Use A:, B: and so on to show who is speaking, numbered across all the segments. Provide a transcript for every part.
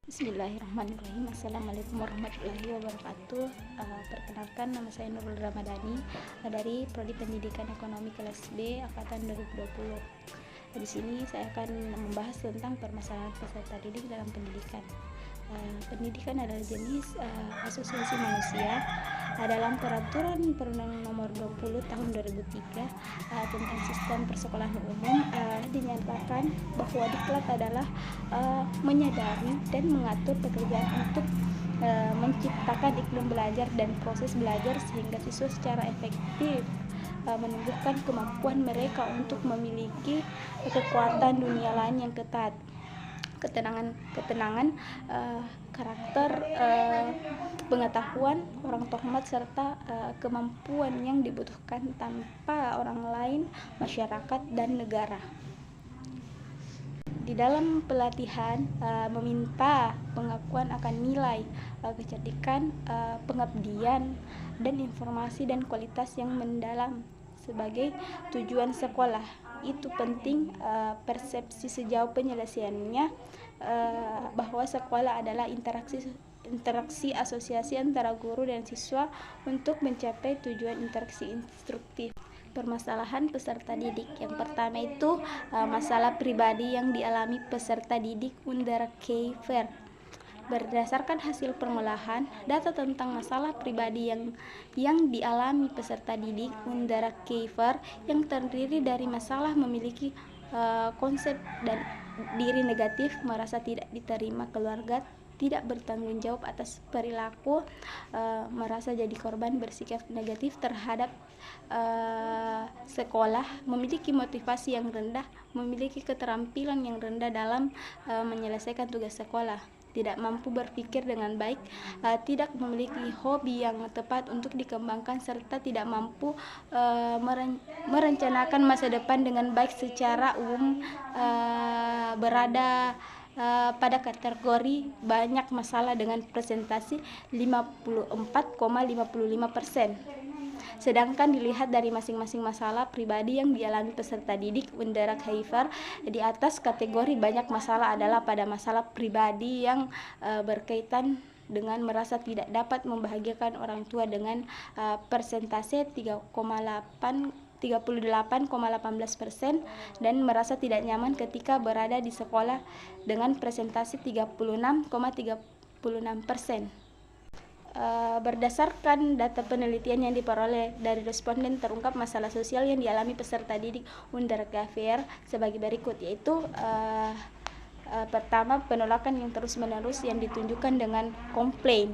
A: Bismillahirrahmanirrahim. Assalamualaikum warahmatullahi wabarakatuh. Perkenalkan, nama saya Nurul Ramadhani dari Prodi Pendidikan Ekonomi kelas B angkatan 2020. Di sini saya akan membahas tentang permasalahan peserta didik dalam pendidikan. Pendidikan adalah jenis asosiasi manusia. Dalam peraturan perundang nomor 20 tahun 2003 tentang sistem persekolahan umum dinyatakan bahwa diklat adalah menyadari dan mengatur pekerjaan untuk menciptakan iklim belajar dan proses belajar sehingga siswa secara efektif menumbuhkan kemampuan mereka untuk memiliki kekuatan dunia lain yang ketat, ketenangan, karakter, pengetahuan, orang terhormat, serta kemampuan yang dibutuhkan tanpa orang lain, masyarakat, dan negara. Di dalam pelatihan meminta pengakuan akan nilai, kecerdikan, pengabdian, dan informasi dan kualitas yang mendalam sebagai tujuan sekolah. Itu penting persepsi sejauh penyelesaiannya bahwa sekolah adalah interaksi asosiasi antara guru dan siswa untuk mencapai tujuan interaksi instruktif. Permasalahan peserta didik yang pertama itu masalah pribadi yang dialami peserta didik under Kiefer. Berdasarkan hasil pengolahan data tentang masalah pribadi yang dialami peserta didik under Kiefer yang terdiri dari masalah memiliki konsep dan diri negatif, merasa tidak diterima keluarga, tidak bertanggung jawab atas perilaku, merasa jadi korban, bersikap negatif terhadap sekolah, memiliki motivasi yang rendah, memiliki keterampilan yang rendah dalam menyelesaikan tugas sekolah, tidak mampu berpikir dengan baik, tidak memiliki hobi yang tepat untuk dikembangkan, serta tidak mampu merencanakan masa depan dengan baik. Secara umum berada pada kategori banyak masalah dengan presentasi 54,55%. Sedangkan dilihat dari masing-masing masalah pribadi yang dialami peserta didik under Kiefer, di atas kategori banyak masalah adalah pada masalah pribadi yang berkaitan dengan merasa tidak dapat membahagiakan orang tua dengan persentase 38,18% dan merasa tidak nyaman ketika berada di sekolah dengan presentasi 36,36%. Berdasarkan data penelitian yang diperoleh dari responden, terungkap masalah sosial yang dialami peserta didik under Kiefer sebagai berikut, yaitu pertama, penolakan yang terus-menerus yang ditunjukkan dengan komplain.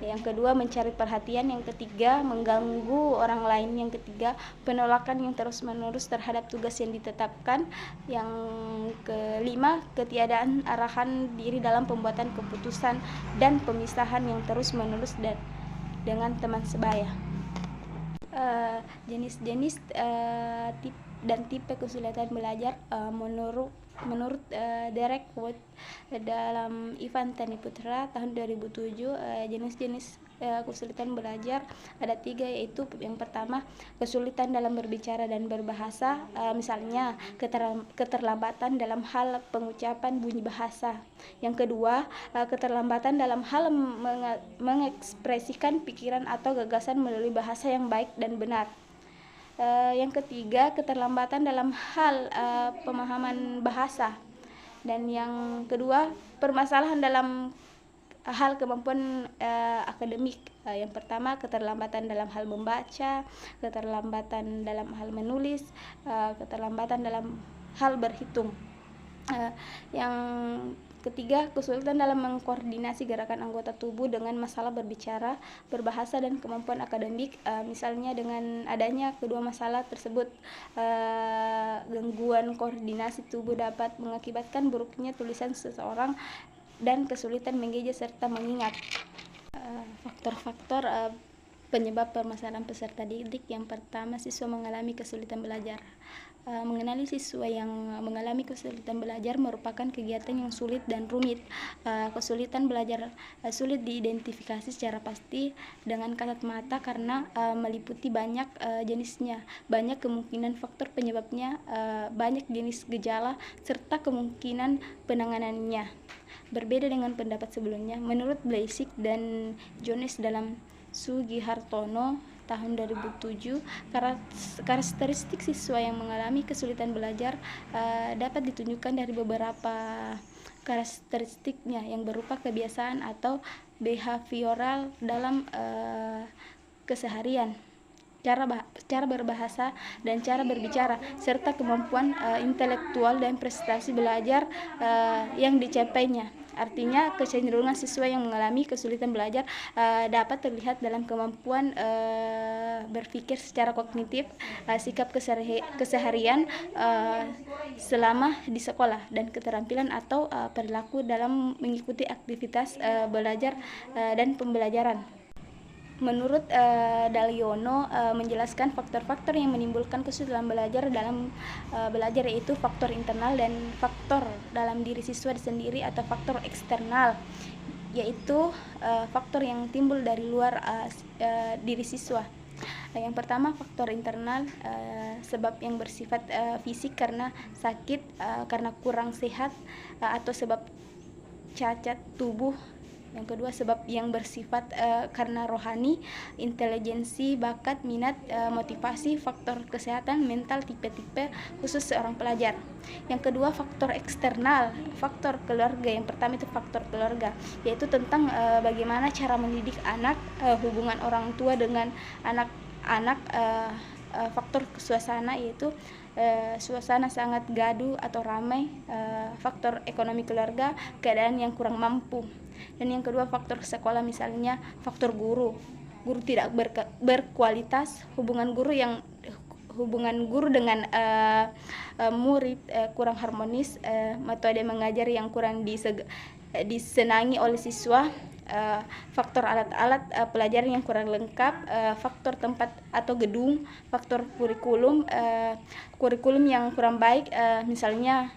A: Yang kedua, mencari perhatian. Yang ketiga, mengganggu orang lain. Yang ketiga, penolakan yang terus-menerus terhadap tugas yang ditetapkan. Yang kelima, ketiadaan arahan diri dalam pembuatan keputusan dan pemisahan yang terus-menerus dengan teman sebaya. Jenis-jenis dan tipe kesulitan belajar menurut Derek Wood dalam Ivan Tani Putra tahun 2007, jenis-jenis kesulitan belajar ada 3, yaitu yang pertama, kesulitan dalam berbicara dan berbahasa, misalnya keterlambatan dalam hal pengucapan bunyi bahasa. Yang kedua, keterlambatan dalam hal mengekspresikan pikiran atau gagasan melalui bahasa yang baik dan benar. Yang ketiga, keterlambatan dalam hal pemahaman bahasa. Dan yang kedua, permasalahan dalam hal kemampuan akademik. Yang pertama, keterlambatan dalam hal membaca, keterlambatan dalam hal menulis, keterlambatan dalam hal berhitung. Yang ketiga, kesulitan dalam mengkoordinasi gerakan anggota tubuh dengan masalah berbicara, berbahasa, dan kemampuan akademik. Misalnya dengan adanya kedua masalah tersebut, gangguan koordinasi tubuh dapat mengakibatkan buruknya tulisan seseorang dan kesulitan mengeja serta mengingat. Faktor-faktor penyebab permasalahan peserta didik. Yang pertama, siswa mengalami kesulitan belajar. Mengenali siswa yang mengalami kesulitan belajar merupakan kegiatan yang sulit dan rumit. Kesulitan belajar sulit diidentifikasi secara pasti dengan kasat mata karena meliputi banyak jenisnya, banyak kemungkinan faktor penyebabnya, banyak jenis gejala, serta kemungkinan penanganannya. Berbeda dengan pendapat sebelumnya, menurut Bleisik dan Jones dalam Sugihartono tahun 2007, karakteristik siswa yang mengalami kesulitan belajar dapat ditunjukkan dari beberapa karakteristiknya yang berupa kebiasaan atau behavioral dalam keseharian, cara berbahasa dan cara berbicara, serta kemampuan intelektual dan prestasi belajar yang dicapainya. Artinya, kecenderungan siswa yang mengalami kesulitan belajar dapat terlihat dalam kemampuan berpikir secara kognitif, sikap keseharian selama di sekolah, dan keterampilan atau perilaku dalam mengikuti aktivitas belajar dan pembelajaran. Menurut Daliono menjelaskan faktor-faktor yang menimbulkan kesulitan belajar dalam belajar, yaitu faktor internal dan faktor dalam diri siswa sendiri atau faktor eksternal, yaitu faktor yang timbul dari luar diri siswa. Yang pertama, faktor internal, sebab yang bersifat fisik karena sakit, karena kurang sehat, atau sebab cacat tubuh. Yang kedua, sebab yang bersifat karena rohani, intelijensi, bakat, minat, motivasi, faktor kesehatan mental tipe-tipe khusus seorang pelajar. Yang kedua, faktor eksternal, faktor keluarga. Yang pertama itu faktor keluarga, yaitu tentang bagaimana cara mendidik anak, hubungan orang tua dengan anak-anak, faktor suasana, yaitu suasana sangat gaduh atau ramai, faktor ekonomi keluarga, keadaan yang kurang mampu. Dan yang kedua, faktor sekolah, misalnya faktor guru tidak berkualitas, hubungan guru dengan murid kurang harmonis, metode mengajar yang kurang disenangi oleh siswa, faktor alat-alat pelajaran yang kurang lengkap, faktor tempat atau gedung, faktor kurikulum yang kurang baik, misalnya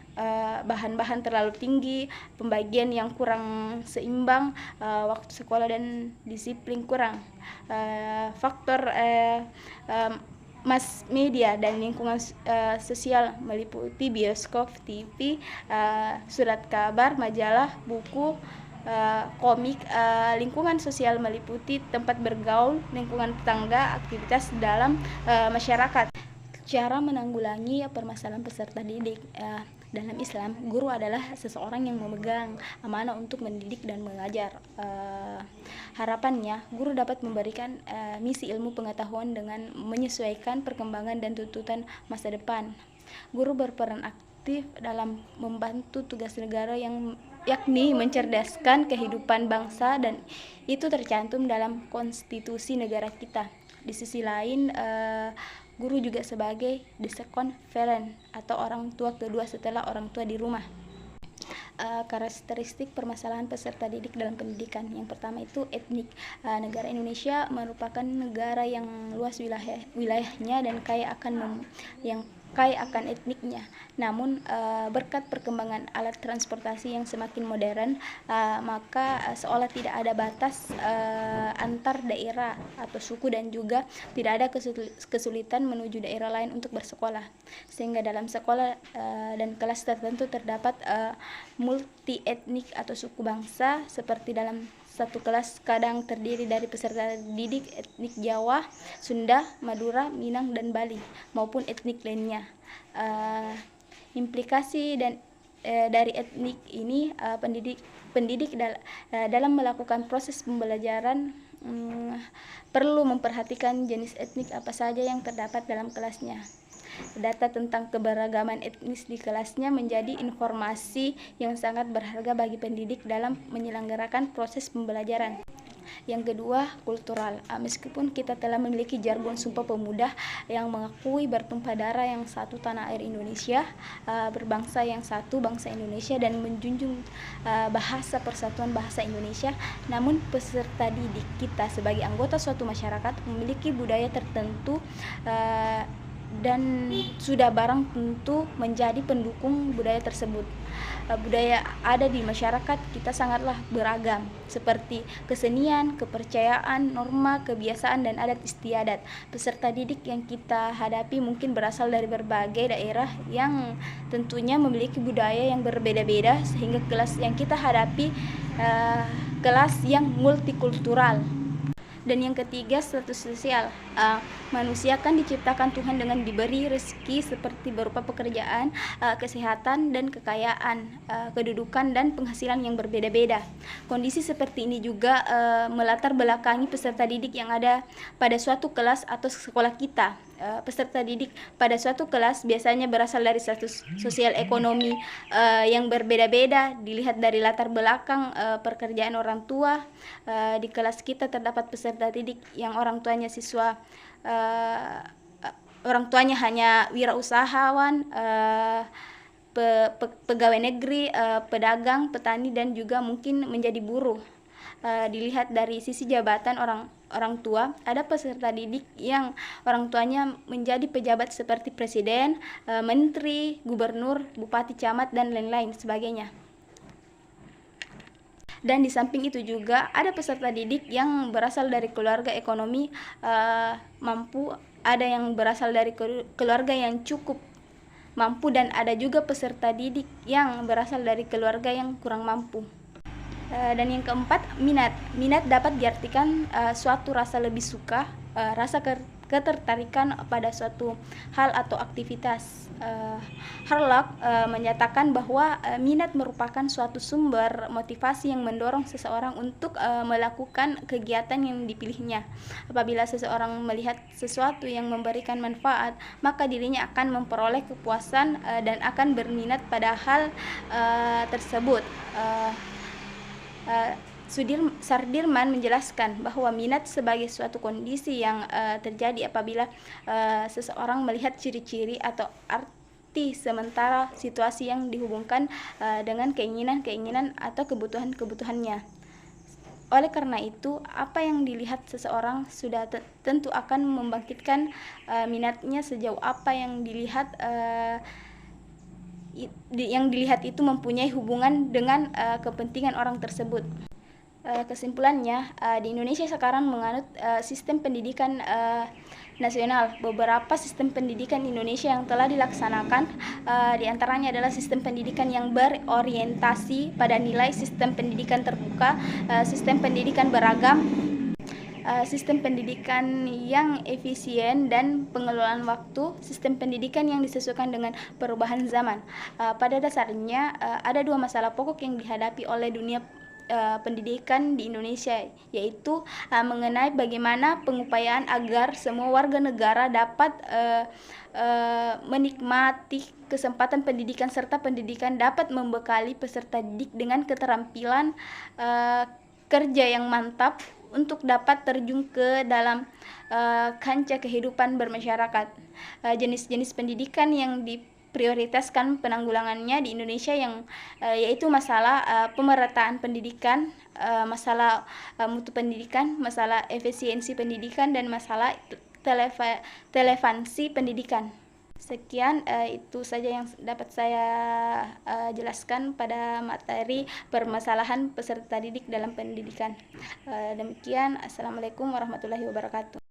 A: bahan-bahan terlalu tinggi, pembagian yang kurang seimbang, waktu sekolah dan disiplin kurang, faktor mass media dan lingkungan sosial meliputi bioskop, TV, surat kabar, majalah, buku, komik. Lingkungan sosial meliputi tempat bergaul, lingkungan tetangga, aktivitas dalam masyarakat. Cara menanggulangi permasalahan peserta didik. Dalam Islam, guru adalah seseorang yang memegang amanah untuk mendidik dan mengajar. Harapannya, guru dapat memberikan misi ilmu pengetahuan dengan menyesuaikan perkembangan dan tuntutan masa depan. Guru berperan aktif dalam membantu tugas negara yakni mencerdaskan kehidupan bangsa, dan itu tercantum dalam konstitusi negara kita. Di sisi lain, guru juga sebagai the second parent atau orang tua kedua setelah orang tua di rumah. Karakteristik permasalahan peserta didik dalam pendidikan. Yang pertama itu etnik. Negara Indonesia merupakan negara yang luas wilayahnya dan kaya akan etniknya. Namun berkat perkembangan alat transportasi yang semakin modern, maka seolah tidak ada batas antar daerah atau suku, dan juga tidak ada kesulitan menuju daerah lain untuk bersekolah, sehingga dalam sekolah dan kelas tertentu terdapat multi etnik atau suku bangsa, seperti dalam satu kelas kadang terdiri dari peserta didik etnik Jawa, Sunda, Madura, Minang, dan Bali, maupun etnik lainnya. Implikasi dari etnik ini, pendidik dalam melakukan proses pembelajaran perlu memperhatikan jenis etnik apa saja yang terdapat dalam kelasnya. Data tentang keberagaman etnis di kelasnya menjadi informasi yang sangat berharga bagi pendidik dalam menyelenggarakan proses pembelajaran. Yang kedua, kultural. Meskipun kita telah memiliki jargon Sumpah Pemuda yang mengakui bertumpah darah yang satu tanah air Indonesia, berbangsa yang satu bangsa Indonesia, dan menjunjung bahasa persatuan bahasa Indonesia, namun peserta didik kita sebagai anggota suatu masyarakat memiliki budaya tertentu dan sudah barang tentu menjadi pendukung budaya tersebut. Budaya ada di masyarakat kita sangatlah beragam, seperti kesenian, kepercayaan, norma, kebiasaan, dan adat istiadat. Peserta didik yang kita hadapi mungkin berasal dari berbagai daerah yang tentunya memiliki budaya yang berbeda-beda, sehingga kelas yang kita hadapi kelas yang multikultural. Dan yang ketiga, status sosial. Manusia kan diciptakan Tuhan dengan diberi rezeki seperti berupa pekerjaan, kesehatan, dan kekayaan, kedudukan, dan penghasilan yang berbeda-beda. Kondisi seperti ini juga melatar belakangi peserta didik yang ada pada suatu kelas atau sekolah kita. Peserta didik pada suatu kelas biasanya berasal dari status sosial ekonomi yang berbeda-beda, dilihat dari latar belakang pekerjaan orang tua. Di kelas kita terdapat peserta didik yang orang tuanya siswa, orang tuanya hanya wirausahawan, pegawai negeri, pedagang, petani, dan juga mungkin menjadi buruh. Dilihat dari sisi jabatan orang tua, ada peserta didik yang orang tuanya menjadi pejabat seperti presiden, menteri, gubernur, bupati, camat, dan lain-lain sebagainya. Dan di samping itu juga ada peserta didik yang berasal dari keluarga ekonomi mampu, ada yang berasal dari keluarga yang cukup mampu, dan ada juga peserta didik yang berasal dari keluarga yang kurang mampu. Dan yang keempat, minat. Minat dapat diartikan suatu rasa lebih suka, rasa ketertarikan pada suatu hal atau aktivitas. Harlock menyatakan bahwa minat merupakan suatu sumber motivasi yang mendorong seseorang untuk melakukan kegiatan yang dipilihnya. Apabila seseorang melihat sesuatu yang memberikan manfaat, maka dirinya akan memperoleh kepuasan dan akan berminat pada hal tersebut. Sudirman menjelaskan bahwa minat sebagai suatu kondisi yang terjadi apabila seseorang melihat ciri-ciri atau arti sementara situasi yang dihubungkan dengan keinginan-keinginan atau kebutuhan-kebutuhannya. Oleh karena itu, apa yang dilihat seseorang sudah tentu akan membangkitkan minatnya sejauh apa yang dilihat itu mempunyai hubungan dengan kepentingan orang tersebut. Kesimpulannya, di Indonesia sekarang menganut sistem pendidikan nasional. Beberapa sistem pendidikan Indonesia yang telah dilaksanakan diantaranya adalah sistem pendidikan yang berorientasi pada nilai, sistem pendidikan terbuka, sistem pendidikan beragam, sistem pendidikan yang efisien dan pengelolaan waktu, sistem pendidikan yang disesuaikan dengan perubahan zaman. Pada dasarnya ada dua masalah pokok yang dihadapi oleh dunia pendidikan di Indonesia, yaitu mengenai bagaimana pengupayaan agar semua warga negara dapat menikmati kesempatan pendidikan serta pendidikan dapat membekali peserta didik dengan keterampilan kerja yang mantap untuk dapat terjun ke dalam kancah kehidupan bermasyarakat. Jenis-jenis pendidikan yang diprioritaskan penanggulangannya di Indonesia yang yaitu masalah pemerataan pendidikan, masalah mutu pendidikan, masalah efisiensi pendidikan, dan masalah relevansi pendidikan. Sekian, itu saja yang dapat saya jelaskan pada materi permasalahan peserta didik dalam pendidikan. Demikian, Assalamualaikum warahmatullahi wabarakatuh.